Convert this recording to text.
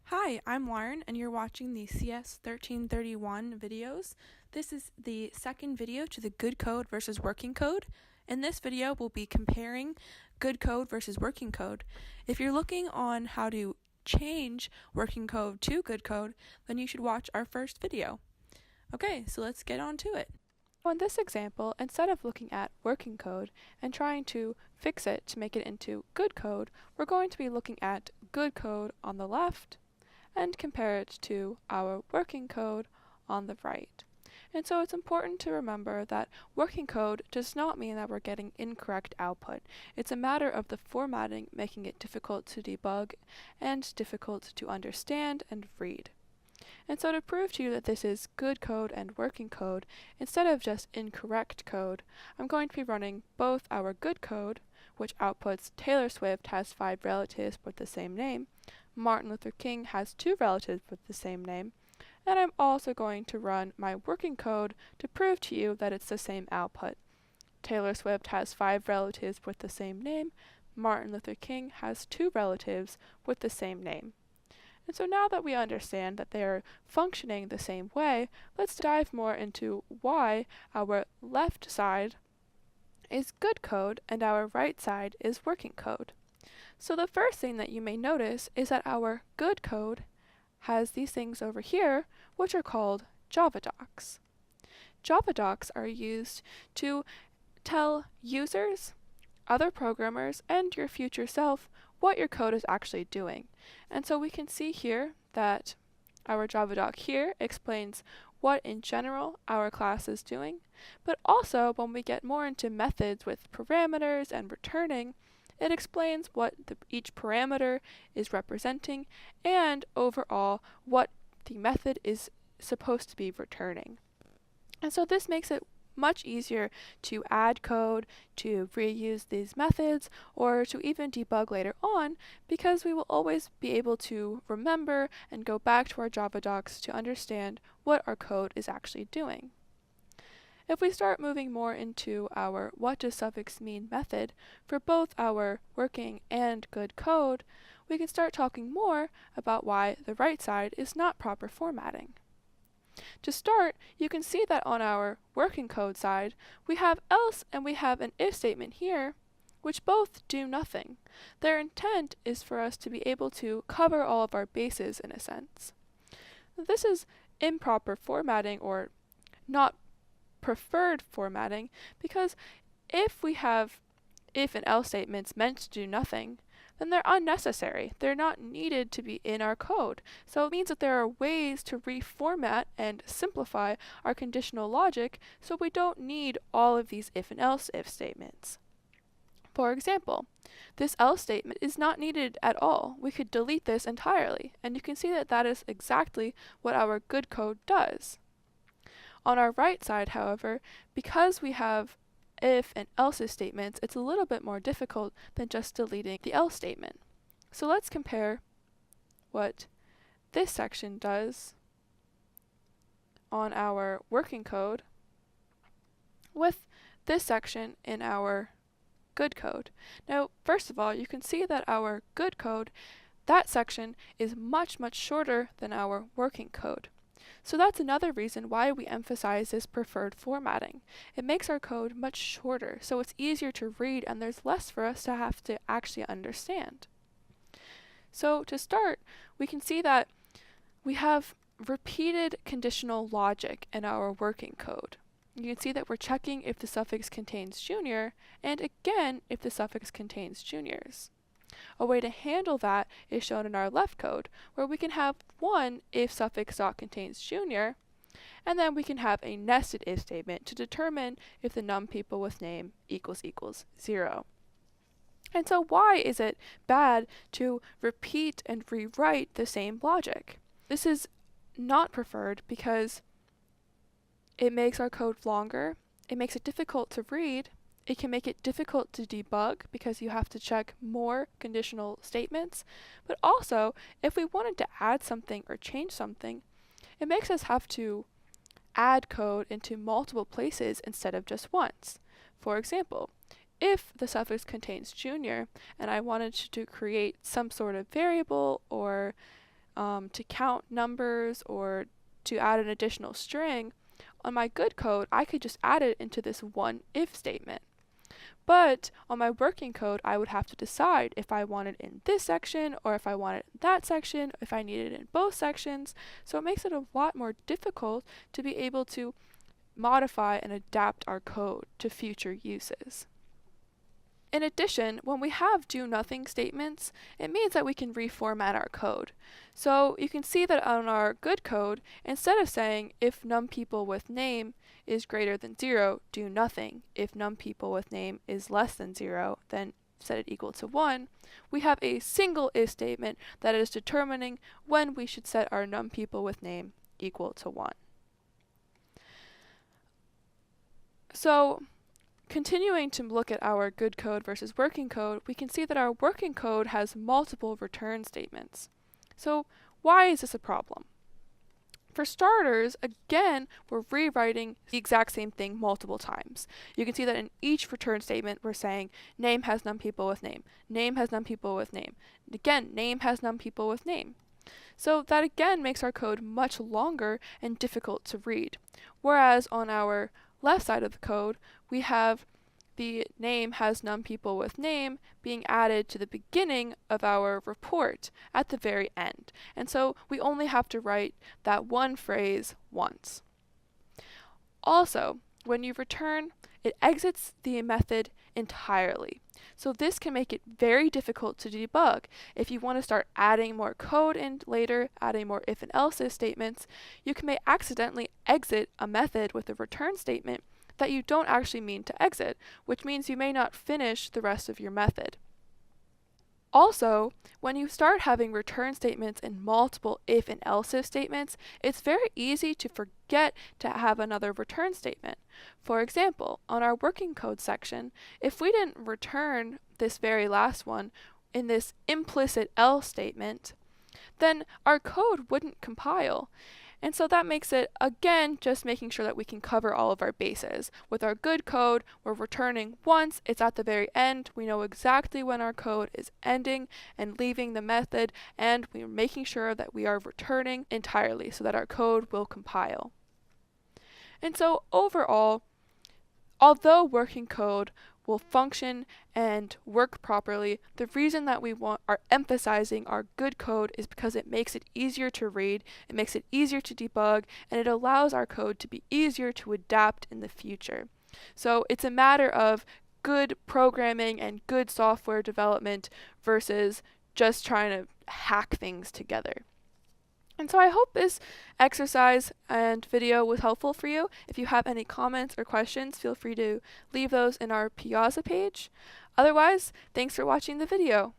Hi, I'm Lauren, and you're watching the CS 1331 videos. This is the second video to the good code versus working code. In this video, we'll be comparing good code versus working code. If you're looking on how to change working code to good code, then you should watch our first video. Okay, so let's get on to it. In this example, instead of looking at working code and trying to fix it to make it into good code, we're going to be looking at good code on the left and compare it to our working code on the right. And so it's important to remember that working code does not mean that we're getting incorrect output. It's a matter of the formatting making it difficult to debug and difficult to understand and read. And so to prove to you that this is good code and working code, instead of just incorrect code, I'm going to be running both our good code, which outputs Taylor Swift has 5 relatives with the same name, Martin Luther King has 2 relatives with the same name, and I'm also going to run my working code to prove to you that it's the same output. Taylor Swift has 5 relatives with the same name, Martin Luther King has 2 relatives with the same name. And so now that we understand that they are functioning the same way, let's dive more into why our left side is good code and our right side is working code. So the first thing that you may notice is that our good code has these things over here, which are called Java docs. Java docs are used to tell users, other programmers, and your future self what your code is actually doing. And so we can see here that our Java doc here explains what in general our class is doing, but also when we get more into methods with parameters and returning, it explains what each parameter is representing and overall what the method is supposed to be returning. And so this makes it much easier to add code, to reuse these methods, or to even debug later on, because we will always be able to remember and go back to our Java docs to understand what our code is actually doing. If we start moving more into our what does suffix mean method for both our working and good code, we can start talking more about why the right side is not proper formatting. To start, you can see that on our working code side, we have else and we have an if statement here, which both do nothing. Their intent is for us to be able to cover all of our bases in a sense. This is improper formatting or not preferred formatting because if we have if and else statements meant to do nothing, then they're unnecessary. They're not needed to be in our code. So it means that there are ways to reformat and simplify our conditional logic so we don't need all of these if and else if statements. For example, this else statement is not needed at all. We could delete this entirely, and you can see that that is exactly what our good code does. On our right side, however, because we have if and else's statements, it's a little bit more difficult than just deleting the else statement. So let's compare what this section does on our working code with this section in our good code. Now, first of all, you can see that our good code, that section is much, much shorter than our working code. So that's another reason why we emphasize this preferred formatting. It makes our code much shorter, so it's easier to read and there's less for us to have to actually understand. So to start, we can see that we have repeated conditional logic in our working code. You can see that we're checking if the suffix contains junior, and again if the suffix contains juniors. A way to handle that is shown in our left code, where we can have one if suffix dot contains junior, and then we can have a nested if statement to determine if the num people with name equals 0. And so why is it bad to repeat and rewrite the same logic? This is not preferred because it makes our code longer, it makes it difficult to read, it can make it difficult to debug because you have to check more conditional statements, but also if we wanted to add something or change something, it makes us have to add code into multiple places instead of just once. For example, if the suffix contains junior and I wanted to create some sort of variable or to count numbers or to add an additional string, on my good code, I could just add it into this one if statement. But on my working code, I would have to decide if I want it in this section or if I want it in that section, if I need it in both sections. So it makes it a lot more difficult to be able to modify and adapt our code to future uses. In addition, when we have do-nothing statements, it means that we can reformat our code. So you can see that on our good code, instead of saying if numPeople with name is greater than 0, do nothing. If numPeople with name is less than 0, then set it equal to 1. We have a single if statement that is determining when we should set our numPeople with name equal to 1. So, continuing to look at our good code versus working code, we can see that our working code has multiple return statements. So why is this a problem? For starters, again, we're rewriting the exact same thing multiple times. You can see that in each return statement, we're saying name has numPeople with name, name has numPeople with name, and again, name has numPeople with name. So that again makes our code much longer and difficult to read. Whereas on our left side of the code, we have the name has numPeople with name being added to the beginning of our report at the very end. And so we only have to write that one phrase once. Also, when you return, it exits the method entirely. So this can make it very difficult to debug. If you want to start adding more code in later, adding more if and else statements, you may accidentally exit a method with a return statement that you don't actually mean to exit, which means you may not finish the rest of your method. Also, when you start having return statements and multiple if and else statements, it's very easy to forget to have another return statement. For example, on our working code section, if we didn't return this very last one in this implicit else statement, then our code wouldn't compile. And so that makes it, again, just making sure that we can cover all of our bases. With our good code, we're returning once, it's at the very end, we know exactly when our code is ending and leaving the method, and we're making sure that we are returning entirely so that our code will compile. And so overall, although working code will function and work properly, the reason that we are emphasizing our good code is because it makes it easier to read, it makes it easier to debug, and it allows our code to be easier to adapt in the future. So it's a matter of good programming and good software development versus just trying to hack things together. And so I hope this exercise and video was helpful for you. If you have any comments or questions, feel free to leave those in our Piazza page. Otherwise, thanks for watching the video.